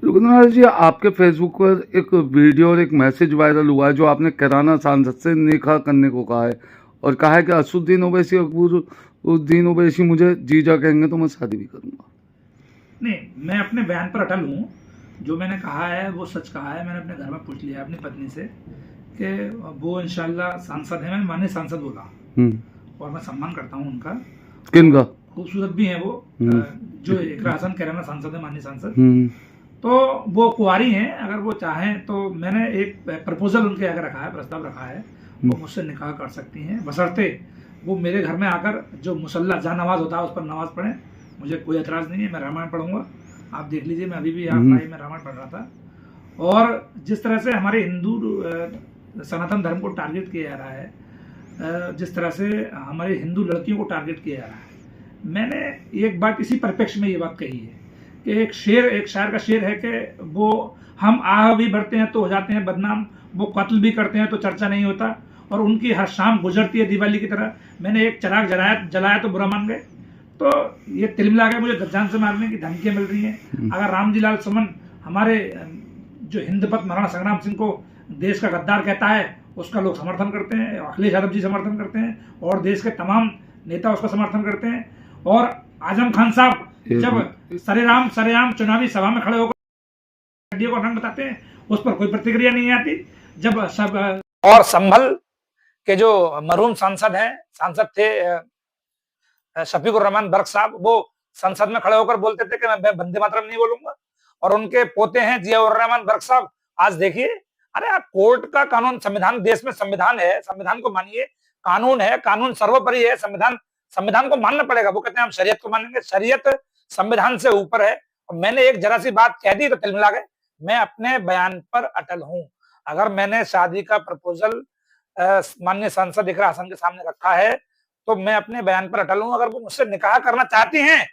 योगेंद्र जी, आपके फेसबुक पर एक वीडियो और एक मैसेज वायरल हुआ है जो आपने कैराना सांसद से निकाह करने को कहा है और कहा है कि असुद्दीन ओवैसी अकबरुद्दीन ओवैसी मुझे जीजा कहेंगे तो मैं शादी भी करूंगा। नहीं, मैं अपने बयान पर अटल हूँ। जो मैंने कहा है वो सच कहा है। मैंने अपने घर में पूछ लिया अपनी पत्नी से कि वो इंशाल्लाह सांसद है। मैंने माननीय सांसद बोला और मैं सम्मान करता हूँ उनका। किनका? खूबसूरत भी है वो, जो इकरा हसन कैराना सांसद है, माननीय सांसद। तो वो कुंवारी हैं, अगर वो चाहें तो मैंने एक प्रपोजल उनके आगे रखा है, प्रस्ताव रखा है, वो मुझसे निकाह कर सकती हैं, बशर्ते वो मेरे घर में आकर जो मुसल्ला जा नमाज होता है उस पर नमाज पढ़ें। मुझे कोई एतराज़ नहीं है, मैं रामायण पढ़ूंगा। आप देख लीजिए, मैं अभी भी आप में रामायण पढ़ रहा था। और जिस तरह से हमारे हिंदू सनातन धर्म को टारगेट किया जा रहा है, जिस तरह से हमारे हिंदू लड़कियों को टारगेट किया जा रहा है, मैंने एक बात इसी परिप्रेक्ष्य में ये बात कही है कि एक शायर का शेर है कि वो हम आह भी बढ़ते हैं तो हो जाते हैं बदनाम, वो कत्ल भी करते हैं तो चर्चा नहीं होता, और उनकी हर शाम गुजरती है दिवाली की तरह। मैंने एक चिराग जलाया तो बुरा मान गए। तो ये तिलमिला गए, मुझे जान से मारने की धमकियां मिल रही हैं। अगर रामजी लाल सुमन हमारे जो हिंदपत महाराणा संग्राम सिंह को देश का गद्दार कहता है, उसका लोग समर्थन करते हैं, अखिलेश यादव जी समर्थन करते हैं और देश के तमाम नेता उसका समर्थन करते हैं। और आजम खान साहब जब सरेआम चुनावी सभा में खड़े होकर को रंग बताते हैं, उस पर कोई प्रतिक्रिया नहीं आती। जब सब और संभल के जो मरहूम सांसद थे शफीकुर रहमान बर्क साहब, वो संसद में खड़े होकर बोलते थे कि मैं वंदे मातरम नहीं बोलूंगा। और उनके पोते हैं जियाउर रहमान बर्क साहब, आज देखिए, अरे आप कोर्ट का कानून, संविधान, देश में संविधान है, संविधान को मानिए। कानून है, कानून सर्वोपरि है, संविधान को मानना पड़ेगा। वो कहते हैं हम शरीयत को मानेंगे, शरीयत संविधान से ऊपर है। और मैंने एक जरा सी बात कह दी तो तिलमिला गए। मैं अपने बयान पर अटल हूं। अगर मैंने शादी का प्रपोजल माननीय सांसद इकरा हसन के सामने रखा है तो मैं अपने बयान पर अटल हूं। अगर वो मुझसे निकाह करना चाहती हैं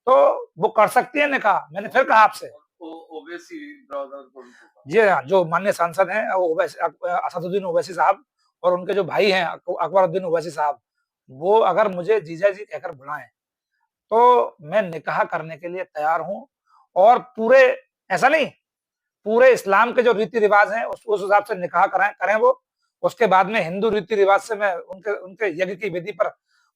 तो वो कर सकती है निकाह। मैंने फिर कहा आपसे, ओवैसी ब्रदर, जी हाँ, जो माननीय सांसद हैं असदुद्दीन ओवैसी साहब और उनके जो भाई हैं अकबरुद्दीन ओवैसी साहब, वो अगर मुझे जीजा जी कहकर बुलाएं तो मैं निकाह करने के लिए तैयार हूं। और पूरे, ऐसा नहीं, पूरे इस्लाम के जो रीति रिवाज हैं उस हिसाब से निकाह करें वो। उसके बाद में हिंदू रीति रिवाज से मैं उनके यज्ञ की वेदी पर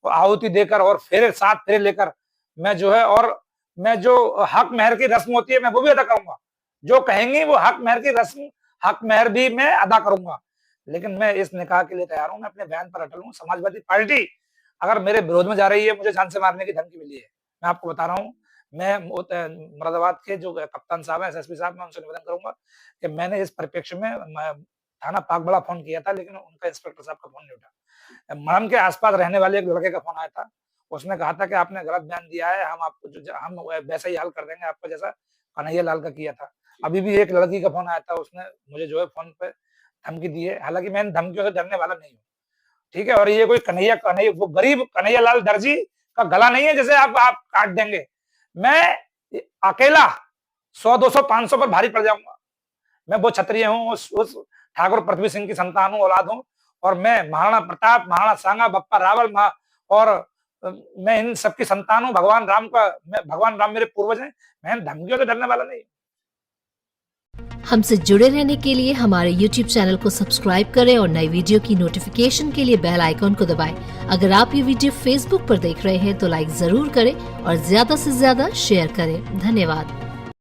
आहुति देकर और सात फेरे लेकर मैं जो है, और मैं जो हक महर की रस्म होती है मैं वो भी अदा करूंगा। जो कहेंगी वो हक महर की रस्म, हक महर भी मैं अदा करूंगा। लेकिन मैं इस निकाह के लिए तैयार हूं, मैं अपने बयान पर अटल हूं। समाजवादी पार्टी अगर मेरे विरोध में जा रही है, मुझे जान से मारने की धमकी मिली है, मैं आपको बता रहा हूं। मैं मुरादाबाद के जो कप्तान साहब हैं, एसएसपी साहब, मैं उनसे निवेदन करूंगा कि मैंने इस परिप्रेक्ष्य में थाना पाकबड़ा फोन किया था, लेकिन उनका इंस्पेक्टर साहब का फोन नहीं उठा। मरम के आसपास रहने वाले एक लड़के का फोन आया था। उसने कहा था कि आपने गलत बयान दिया है, हम आपको हम वैसा ही हाल कर देंगे आपका जैसा कन्हैया लाल का किया था। अभी भी एक लड़की का फोन आया था, उसने मुझे जो है फोन पे धमकी दी है। हालांकि मैं इन धमकियों से डरने वाला नहीं हूँ, ठीक है। और ये कोई कन्हैया वो गरीब कन्हैया लाल दर्जी का गला नहीं है जैसे आप काट देंगे। मैं अकेला 100, 200, 500 पर भारी पड़ जाऊंगा। मैं वो क्षत्रिय हूँ, उस ठाकुर पृथ्वी सिंह की संतान हूँ, औलाद हूँ। और मैं महाराणा प्रताप, महाराणा सांगा, बप्पा रावल और मैं इन सबकी संतान हूँ। भगवान राम मेरे पूर्वज हैं। मैं धमकियों से डरने वाला नहीं। हमसे जुड़े रहने के लिए हमारे YouTube चैनल को सब्सक्राइब करें और नई वीडियो की नोटिफिकेशन के लिए बेल आइकॉन को दबाएं। अगर आप ये वीडियो Facebook पर देख रहे हैं तो लाइक जरूर करें और ज्यादा से ज्यादा शेयर करें। धन्यवाद।